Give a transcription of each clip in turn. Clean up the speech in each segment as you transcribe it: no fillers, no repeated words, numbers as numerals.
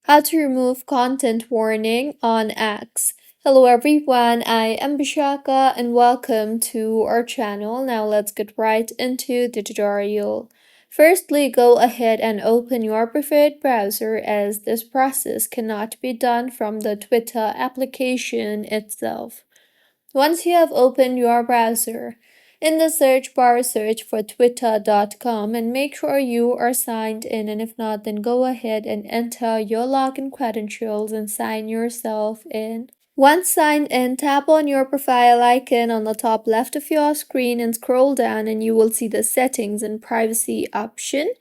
How to remove content warning on X. Hello everyone, I am Bishaka and welcome to our channel. Now let's get right into the tutorial. Firstly, go ahead and open your preferred browser as this process cannot be done from the Twitter application itself. Once you have opened your browser, in the search bar search for twitter.com and make sure you are signed in, and if not, then go ahead and enter your login credentials and sign yourself in. Once signed in, tap on your profile icon on the top left of your screen and scroll down and you will see the settings and privacy option.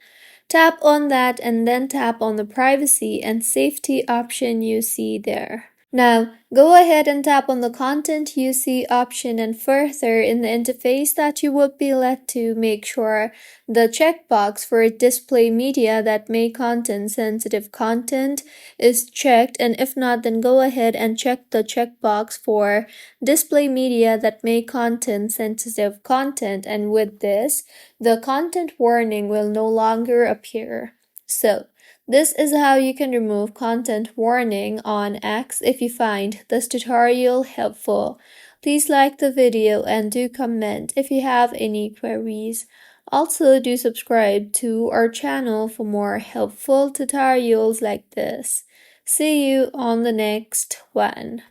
Tap on that and then tap on the privacy and safety option you see there. Now, go ahead and tap on the content you see option and further in the interface that you will be led to, make sure the checkbox for display media that may contain sensitive content is checked, and if not, then go ahead and check the checkbox for display media that may contain sensitive content, and with this, the content warning will no longer appear. So, this is how you can remove content warning on X. If you find this tutorial helpful, please like the video and do comment if you have any queries. Also, do subscribe to our channel for more helpful tutorials like this. See you on the next one.